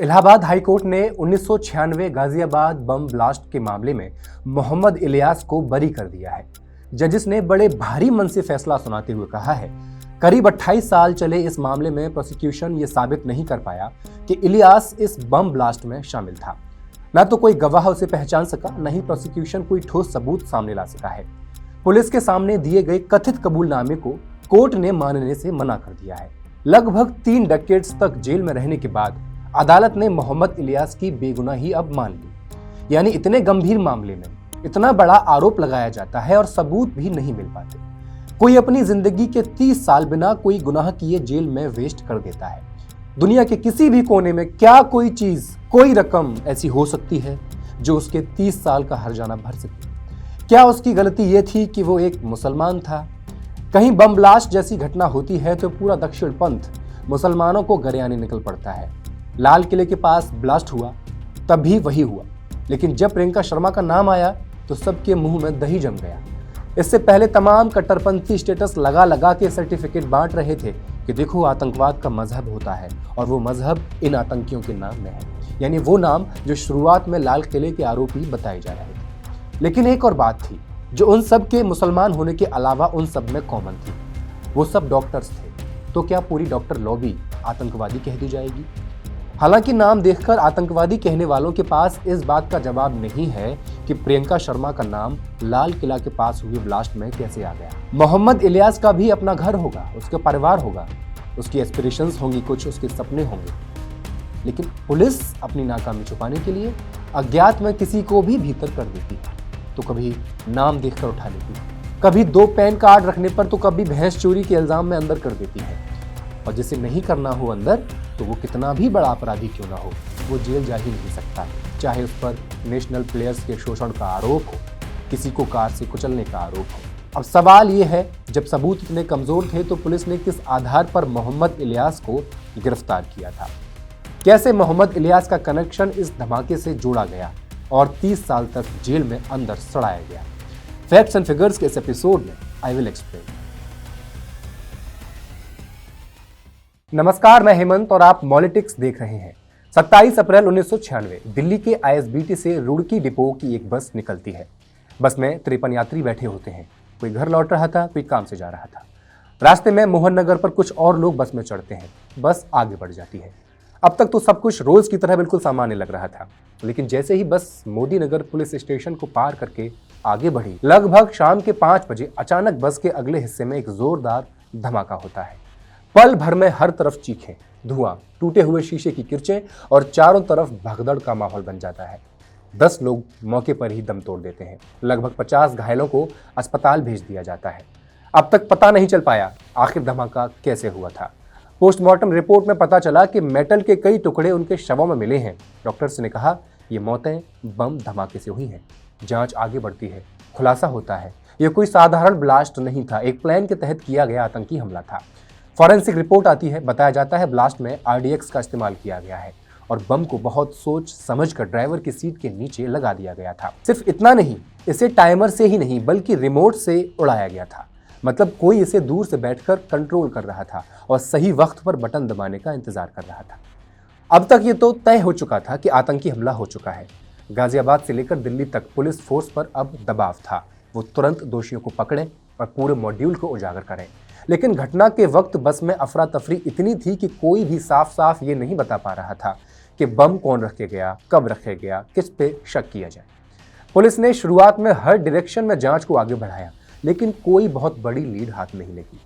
Allahabad high court ने 1996 Ghaziabad bomb blast के मामले में मोहम्मद इलियास को बरी कर दिया है। जजिस ने बड़े भारी मन से फैसला सुनाते हुए कहा है, करीब 28 साल चले इस मामले में प्रोसिक्यूशन ये साबित नहीं कर पाया कि इलियास इस बम ब्लास्ट में शामिल था। न तो कोई गवाह उसे पहचान सका, न ही प्रोसिक्यूशन कोई ठोस सबूत सामने ला सका है। पुलिस के सामने दिए गए कथित कबूलनामे को कोर्ट ने मानने से मना कर दिया है। लगभग 3 डेकेड्स तक जेल में रहने के बाद अदालत ने मोहम्मद इलियास की बेगुनाही अब मान ली। यानी इतने गंभीर मामले में इतना बड़ा आरोप लगाया जाता है और सबूत भी नहीं मिल पाते। कोई अपनी जिंदगी के 30 साल बिना कोई गुनाह किए जेल में वेस्ट कर देता है। दुनिया के किसी भी कोने में क्या कोई चीज, कोई रकम ऐसी हो सकती है जो उसके 30 साल का हर्जाना भर सके? क्या उसकी गलती यह थी कि वो एक मुसलमान था? कहीं बम ब्लास्ट जैसी घटना होती है तो पूरा दक्षिण पंथ मुसलमानों को गरियाने निकल पड़ता है। लाल किले के पास ब्लास्ट हुआ तब भी वही हुआ, लेकिन जब प्रियंका शर्मा का नाम आया तो सबके मुंह में दही जम गया। इससे पहले तमाम कट्टरपंथी स्टेटस लगा लगा के सर्टिफिकेट बांट रहे थे कि देखो आतंकवाद का मजहब होता है और वो मजहब इन आतंकियों के नाम में है, यानी वो नाम जो शुरुआत में लाल किले के आरोपी बताए जा रहे थे। लेकिन एक और बात थी जो उन सब के मुसलमान होने के अलावा उन सब में कॉमन थी, वो सब डॉक्टर्स थे। तो क्या पूरी डॉक्टर लॉबी आतंकवादी कह दी जाएगी? हालांकि नाम देखकर आतंकवादी कहने वालों के पास इस बात का जवाब नहीं है कि प्रियंका शर्मा का नाम लाल किला के पास हुए ब्लास्ट में कैसे आ गया। मोहम्मद इलियास का भी अपना घर होगा, उसका परिवार होगा, उसकी एस्पिरेशंस होंगी, कुछ उसके सपने होंगे। लेकिन पुलिस अपनी नाकामी छुपाने के लिए अज्ञात में किसी को भी भीतर कर देती है। तो कभी नाम देखकर उठा लेती है, कभी 2 पैन कार्ड रखने पर तो कभी भैंस चोरी के इल्जाम में अंदर कर देती है। और जिसे नहीं करना हो अंदर, तो वो कितना भी बड़ा अपराधी क्यों ना हो, वो जेल जा ही नहीं सकता, चाहे उस पर नेशनल प्लेयर्स के शोषण का आरोप हो, किसी को कार से कुचलने का आरोप हो। अब सवाल ये है, जब सबूत इतने कमजोर थे तो पुलिस ने किस आधार पर मोहम्मद इलियास को गिरफ्तार किया था? कैसे मोहम्मद इलियास का कनेक्शन इस धमाके से जोड़ा गया और 30 साल तक जेल में अंदर सड़ाया गया? फैक्ट्स एंड फिगर्स के इस एपिसोड में आई विल एक्सप्लेन। नमस्कार, मैं हेमंत और आप मॉलिटिक्स देख रहे हैं। 27 अप्रैल 1996 दिल्ली के आईएसबीटी से रुड़की डिपो की एक बस निकलती है। बस में 53 यात्री बैठे होते हैं। कोई घर लौट रहा था, कोई काम से जा रहा था। रास्ते में मोहन नगर पर कुछ और लोग बस में चढ़ते हैं। बस आगे बढ़ जाती है। अब तक तो सब कुछ रोज की तरह बिल्कुल सामान्य लग रहा था, लेकिन जैसे ही बस मोदी नगर पुलिस स्टेशन को पार करके आगे बढ़ी, लगभग शाम के 5 बजे अचानक बस के अगले हिस्से में एक जोरदार धमाका होता है। पल भर में हर तरफ चीखें, धुआं, टूटे हुए शीशे की किरचें और चारों तरफ भगदड़ का माहौल बन जाता है। 10 लोग मौके पर ही दम तोड़ देते हैं। लगभग 50 घायलों को अस्पताल भेज दिया जाता है। अब तक पता नहीं चल पाया आखिर धमाका कैसे हुआ था। पोस्टमार्टम रिपोर्ट में पता चला कि मेटल के कई टुकड़े उनके शवों में मिले हैं। डॉक्टर्स ने कहा ये मौतें बम धमाके से हुई हैं। जांच आगे बढ़ती है, खुलासा होता है ये कोई साधारण ब्लास्ट नहीं था, एक प्लान के तहत किया गया आतंकी हमला था। फॉरेंसिक रिपोर्ट आती है, बताया जाता है ब्लास्ट में आरडीएक्स का इस्तेमाल किया गया है और बम को बहुत सोच समझकर ड्राइवर की सीट के नीचे लगा दिया गया था। सिर्फ इतना नहीं, इसे टाइमर से ही नहीं बल्कि रिमोट से उड़ाया गया था। मतलब कोई इसे दूर से बैठकर कंट्रोल कर रहा था और सही वक्त पर बटन दबाने का इंतजार कर रहा था। अब तक ये तो तय हो चुका था कि आतंकी हमला हो चुका है। गाजियाबाद से लेकर दिल्ली तक पुलिस फोर्स पर अब दबाव था, वो तुरंत दोषियों को पकड़े और पूरे मॉड्यूल को उजागर करें। लेकिन घटना के वक्त बस में अफरा तफरी इतनी थी कि कोई भी साफ साफ ये नहीं बता पा रहा था कि बम कौन रख के गया, कब रखे गया, किस पे शक किया जाए। पुलिस ने शुरुआत में हर डायरेक्शन में जांच को आगे बढ़ाया, लेकिन कोई बहुत बड़ी लीड हाथ नहीं लगी।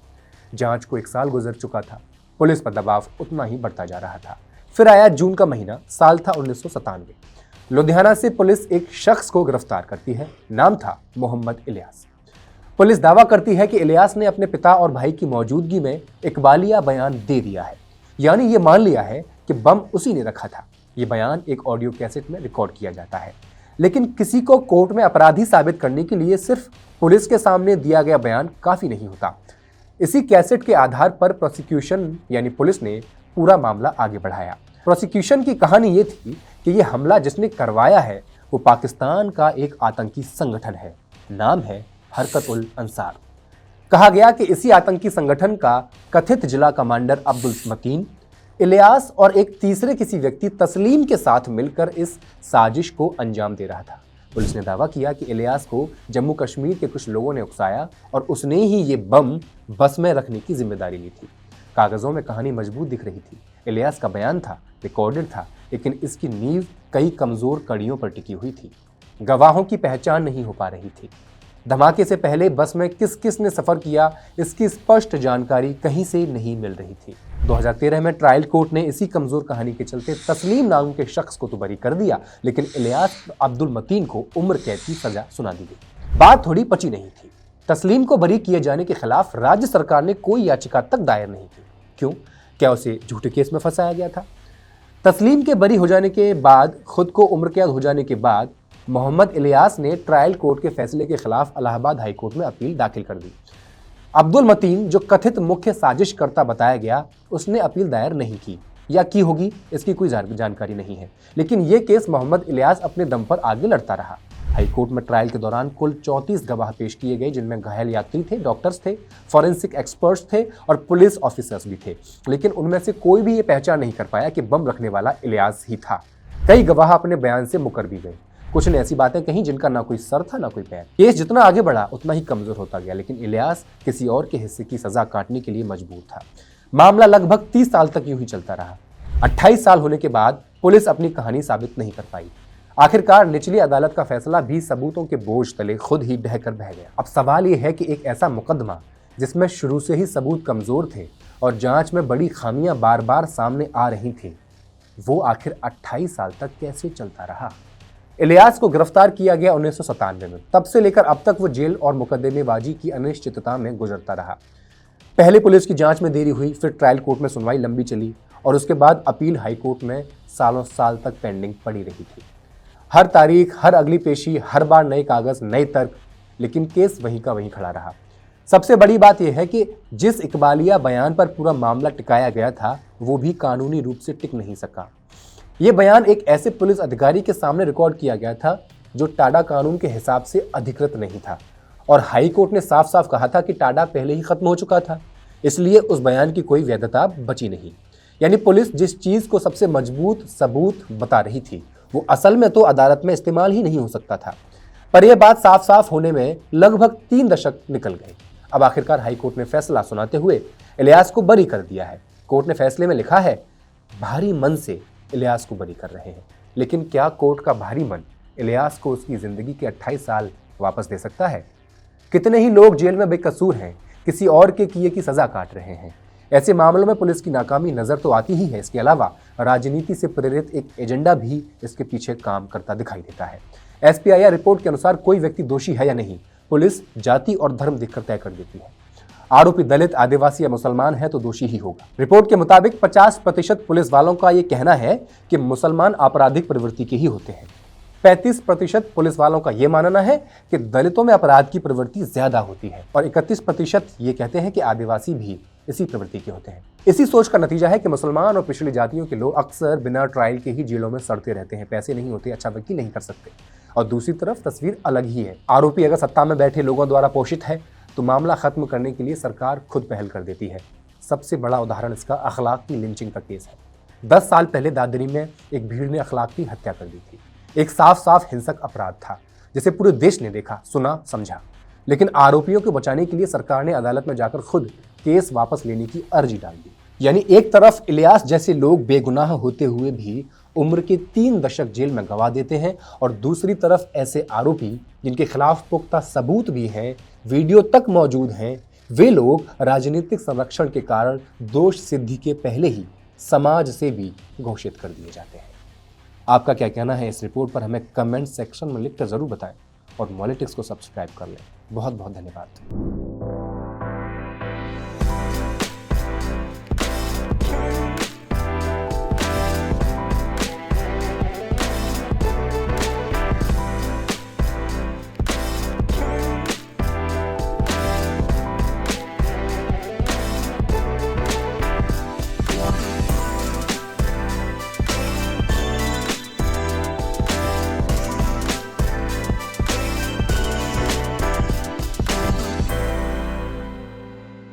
जांच को 1 साल गुजर चुका था। पुलिस पर दबाव उतना ही बढ़ता जा रहा था। फिर आया जून का महीना, साल था 1997। लुधियाना से पुलिस एक शख्स को गिरफ्तार करती है। नाम था मोहम्मद इलियास। पुलिस दावा करती है कि इलियास ने अपने पिता और भाई की मौजूदगी में इकबालिया बयान दे दिया है, यानी ये मान लिया है कि बम उसी ने रखा था। ये बयान एक ऑडियो कैसेट में रिकॉर्ड किया जाता है। लेकिन किसी को कोर्ट में अपराधी साबित करने के लिए सिर्फ पुलिस के सामने दिया गया बयान काफी नहीं होता। इसी कैसेट के आधार पर प्रोसिक्यूशन यानी पुलिस ने पूरा मामला आगे बढ़ाया। प्रोसिक्यूशन की कहानी ये थी कि ये हमला जिसने करवाया है वो पाकिस्तान का एक आतंकी संगठन है। नाम है हरकत-उल-अंसार। कहा गया कि इसी आतंकी संगठन का कथित जिला कमांडर अब्दुल मतीन इलियास और एक तीसरे किसी व्यक्ति तस्लीम के साथ मिलकर इस साजिश को अंजाम दे रहा था। पुलिस ने दावा किया कि इलियास को जम्मू कश्मीर के कुछ लोगों ने उकसाया और उसने ही ये बम बस में रखने की जिम्मेदारी ली थी। कागजों में कहानी मजबूत दिख रही थी। इलियास का बयान था, रिकॉर्डेड था, लेकिन इसकी नींव कई कमजोर कड़ियों पर टिकी हुई थी। गवाहों की पहचान नहीं हो पा रही थी। धमाके से पहले बस में किस किस ने सफर किया, इसकी स्पष्ट जानकारी कहीं से नहीं मिल रही थी। 2013 में ट्रायल कोर्ट ने इसी कमजोर कहानी के चलते तस्लीम नाम के शख्स को तो बरी कर दिया, लेकिन इलियास अब्दुल मतीन को उम्र कैद की सजा सुना दी गई। बात थोड़ी पची नहीं थी। तस्लीम को बरी किए जाने के खिलाफ राज्य सरकार ने कोई याचिका तक दायर नहीं की। क्यों? क्या उसे झूठे केस में फंसाया गया था? तस्लीम के बरी हो जाने के बाद, खुद को उम्र कैद हो जाने के बाद, मोहम्मद इलियास ने ट्रायल कोर्ट के फैसले के खिलाफ इलाहाबाद हाई कोर्ट में अपील दाखिल कर दी। अब्दुल मतीन, जो कथित मुख्य साजिशकर्ता बताया गया, उसने अपील दायर नहीं की या की होगी, इसकी कोई जानकारी नहीं है। लेकिन यह केस मोहम्मद इलियास अपने दम पर आगे लड़ता रहा। हाई कोर्ट में ट्रायल के दौरान कुल 34 गवाह पेश किए गए, जिनमें घायल यात्री थे, डॉक्टर्स थे, फॉरेंसिक एक्सपर्ट्स थे और पुलिस ऑफिसर्स भी थे। लेकिन उनमें से कोई भी ये पहचान नहीं कर पाया कि बम रखने वाला इलियास ही था। कई गवाह अपने बयान से मुकर भी गए। कुछ ने ऐसी बातें कही जिनका ना कोई सर था ना कोई पैर। केस जितना आगे बढ़ा उतना ही कमजोर होता गया, लेकिन इलियास किसी और के हिस्से की सजा काटने के लिए मजबूर था। मामला लगभग 30 साल तक यूं ही चलता रहा। 28 साल होने के बाद पुलिस अपनी कहानी साबित नहीं कर पाई। आखिरकार निचली अदालत का फैसला भी सबूतों के बोझ तले खुद ही ढहकर बह गया। अब सवाल यह है कि एक ऐसा मुकदमा जिसमें शुरू से ही सबूत कमजोर थे और जांच में बड़ी खामियां बार बार सामने आ रही थी, वो आखिर 28 साल तक कैसे चलता रहा? इलियास को गिरफ्तार किया गया 1997 में। तब से लेकर अब तक वो जेल और मुकदमेबाजी की अनिश्चितता में गुजरता रहा। पहले पुलिस की जांच में देरी हुई, फिर ट्रायल कोर्ट में सुनवाई लंबी चली और उसके बाद अपील हाई कोर्ट में सालों साल तक पेंडिंग पड़ी रही थी। हर तारीख, हर अगली पेशी, हर बार नए कागज, नए तर्क, लेकिन केस वहीं का वहीं खड़ा रहा। सबसे बड़ी बात यह है कि जिस इकबालिया बयान पर पूरा मामला टिकाया गया था, वो भी कानूनी रूप से टिक नहीं सका। ये बयान एक ऐसे पुलिस अधिकारी के सामने रिकॉर्ड किया गया था जो टाडा कानून के हिसाब से अधिकृत नहीं था, और हाई कोर्ट ने साफ साफ कहा था कि टाडा पहले ही खत्म हो चुका था, इसलिए उस बयान की कोई वैधता बची नहीं। यानी पुलिस जिस चीज को सबसे मजबूत सबूत बता रही थी, वो असल में तो अदालत में इस्तेमाल ही नहीं हो सकता था। पर यह बात साफ साफ होने में लगभग 3 दशक निकल गए। अब आखिरकार हाई कोर्ट ने फैसला सुनाते हुए इलियास को बरी कर दिया है। कोर्ट ने फैसले में लिखा है, भारी मन से इलियास को बरी कर रहे हैं। लेकिन क्या कोर्ट का भारी मन इलियास को उसकी जिंदगी के 28 साल वापस दे सकता है? कितने ही लोग जेल में बेकसूर हैं, किसी और के किए की सजा काट रहे हैं। ऐसे मामलों में पुलिस की नाकामी नजर तो आती ही है, इसके अलावा राजनीति से प्रेरित एक एजेंडा भी इसके पीछे काम करता दिखाई देता है। SPIR रिपोर्ट के अनुसार कोई व्यक्ति दोषी है या नहीं, पुलिस जाति और धर्म देखकर तय कर देती है। आरोपी दलित, आदिवासी या मुसलमान है तो दोषी ही होगा। रिपोर्ट के मुताबिक 50% पुलिस वालों का यह कहना है कि मुसलमान आपराधिक प्रवृत्ति के ही होते हैं। 35% पुलिस वालों का यह मानना है कि दलितों में अपराध की प्रवृत्ति ज्यादा होती है, और 31% ये कहते हैं कि आदिवासी भी इसी प्रवृत्ति के होते हैं। इसी सोच का नतीजा है कि मुसलमान और पिछड़ी जातियों के लोग अक्सर बिना ट्रायल के ही जेलों में सड़ते रहते हैं। पैसे नहीं होते, अच्छा वकील नहीं कर सकते। और दूसरी तरफ तस्वीर अलग ही है। आरोपी अगर सत्ता में बैठे लोगों द्वारा पोषित है तो मामला खत्म करने के लिए सरकार खुद पहल कर देती है। सबसे बड़ा उदाहरण इसका अखलाक की लिंचिंग का केस है। 10 साल पहले दादरी में एक भीड़ ने अखलाक की हत्या कर दी थी। एक साफ साफ हिंसक अपराध था जिसे पूरे देश ने देखा, सुना, समझा। लेकिन आरोपियों को बचाने के लिए सरकार ने अदालत में जाकर खुद केस वापस लेने की अर्जी डाल दी। यानी एक तरफ इलियास जैसे लोग बेगुनाह होते हुए भी उम्र के 3 दशक जेल में गंवा देते हैं, और दूसरी तरफ ऐसे आरोपी जिनके खिलाफ पुख्ता सबूत भी हैं, वीडियो तक मौजूद हैं, वे लोग राजनीतिक संरक्षण के कारण दोष सिद्धि के पहले ही समाज से भी घोषित कर दिए जाते हैं। आपका क्या कहना है इस रिपोर्ट पर, हमें कमेंट सेक्शन में लिखकर जरूर बताएं, और मॉलिटिक्स को सब्सक्राइब कर लें। बहुत बहुत धन्यवाद।